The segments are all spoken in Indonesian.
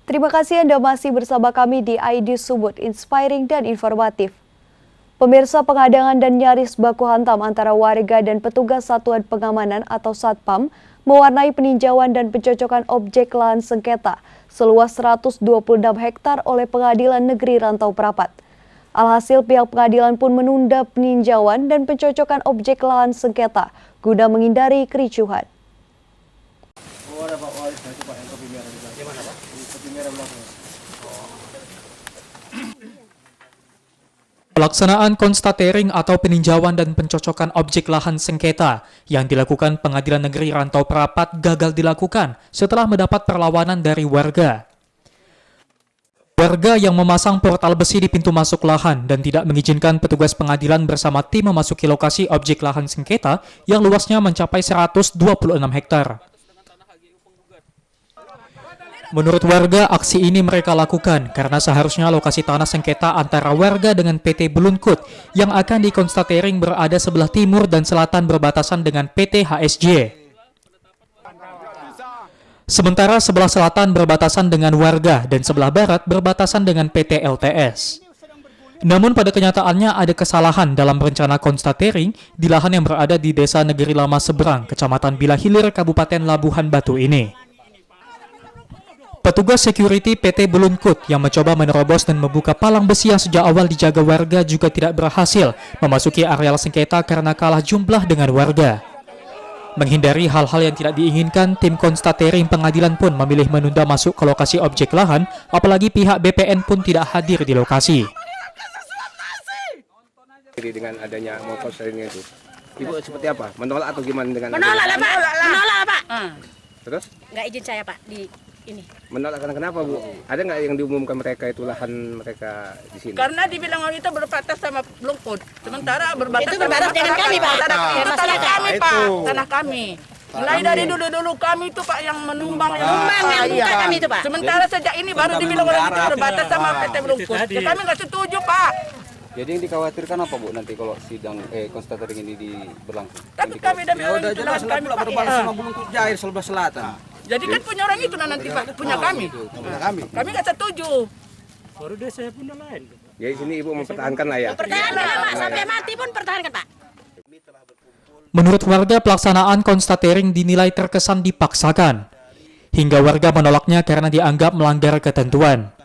Terima kasih Anda masih bersama kami di ID Sumut, inspiring dan informatif. Pemirsa, penghadangan dan nyaris baku hantam antara warga dan petugas Satuan Pengamanan atau Satpam mewarnai peninjauan dan pencocokan objek lahan sengketa seluas 126 hektar oleh Pengadilan Negeri Rantau Prapat. Alhasil pihak pengadilan pun menunda peninjauan dan pencocokan objek lahan sengketa guna menghindari kericuhan. Pelaksanaan konstatering atau peninjauan dan pencocokan objek lahan sengketa yang dilakukan Pengadilan Negeri Rantau Prapat gagal dilakukan setelah mendapat perlawanan dari warga. Warga yang memasang portal besi di pintu masuk lahan dan tidak mengizinkan petugas pengadilan bersama tim memasuki lokasi objek lahan sengketa yang luasnya mencapai 126 hektar. Menurut warga, aksi ini mereka lakukan karena seharusnya lokasi tanah sengketa antara warga dengan PT Belunkut yang akan dikonstatering berada sebelah timur dan selatan berbatasan dengan PT HSJ. Sementara sebelah selatan berbatasan dengan warga dan sebelah barat berbatasan dengan PT LTS. Namun pada kenyataannya ada kesalahan dalam rencana konstatering di lahan yang berada di Desa Negeri Lama Seberang, Kecamatan Bila Hilir, Kabupaten Labuhan Batu ini. Petugas security PT Belunkut yang mencoba menerobos dan membuka palang besi yang sejak awal dijaga warga juga tidak berhasil memasuki areal sengketa karena kalah jumlah dengan warga. Menghindari hal-hal yang tidak diinginkan, tim konstatering pengadilan pun memilih menunda masuk ke lokasi objek lahan, apalagi pihak BPN pun tidak hadir di lokasi. Jadi dengan adanya motor sharing itu, Ibu seperti apa? Menolak atau gimana dengan? Menolak lah Pak, menolak Pak. Terus? Nggak izin saya Pak di ini. Menolak karena kenapa Bu? Ada nggak yang diumumkan mereka itu lahan mereka di sini? Karena dibilang itu berbatas sama Belunkut, sementara berbatas Itu berbatas dengan kami Pak. Itu tanah kami Pak, tanah kami. Mulai dari dulu kami itu Pak yang menumbang yang buka kami itu Pak. Sementara sejak ini baru dibilang orang itu berbatas sama PT Belunkut. Ya kami nggak setuju Pak. Jadi yang dikhawatirkan apa Bu nanti kalau sidang konstatering ini berlangsung? Tapi kami udah bilang udah jelas lah pula berbalas sama Belunkut Jair sebelah selatan. Jadi kan punya orang itu nanti Pak, punya kami. Kami nggak setuju. Baru desa punya lain. Jadi sini Ibu mempertahankan lah ya? Pertahankan Pak, sampai mati pun pertahankan Pak. Menurut warga, pelaksanaan konstatering dinilai terkesan dipaksakan, hingga warga menolaknya karena dianggap melanggar ketentuan.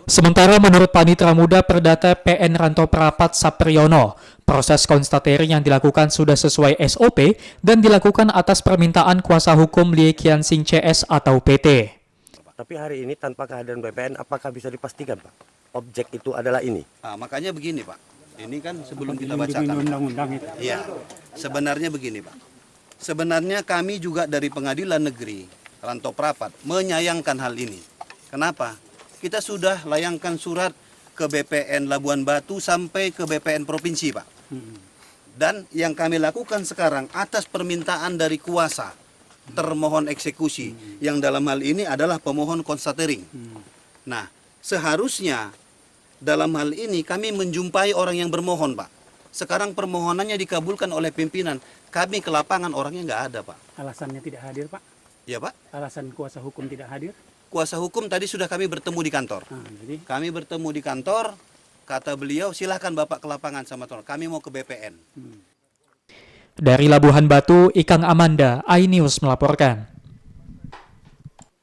Sementara menurut Panitera Muda Perdata PN Rantau Prapat Sapriono, proses konstatering yang dilakukan sudah sesuai SOP dan dilakukan atas permintaan kuasa hukum Lie Kian Sing CS atau PT. Tapi hari ini tanpa kehadiran BPN, apakah bisa dipastikan Pak, objek itu adalah ini? Nah, makanya begini Pak, ini kan sebelum kita bacakan. Iya, sebenarnya begini Pak. Sebenarnya kami juga dari Pengadilan Negeri Rantau Prapat menyayangkan hal ini. Kenapa? Kita sudah layangkan surat ke BPN Labuan Batu sampai ke BPN Provinsi, Pak. Dan yang kami lakukan sekarang atas permintaan dari kuasa termohon eksekusi, yang dalam hal ini adalah pemohon konstatering. Nah, seharusnya dalam hal ini kami menjumpai orang yang bermohon, Pak. Sekarang permohonannya dikabulkan oleh pimpinan. Kami ke lapangan orangnya nggak ada, Pak. Alasannya tidak hadir Pak? Ya, Pak. Alasan kuasa hukum tidak hadir? Kuasa hukum tadi sudah kami bertemu di kantor. Kami bertemu di kantor, kata beliau silahkan Bapak ke lapangan sama teman. Kami mau ke BPN. Dari Labuhan Batu, Ikang Amanda, iNews melaporkan.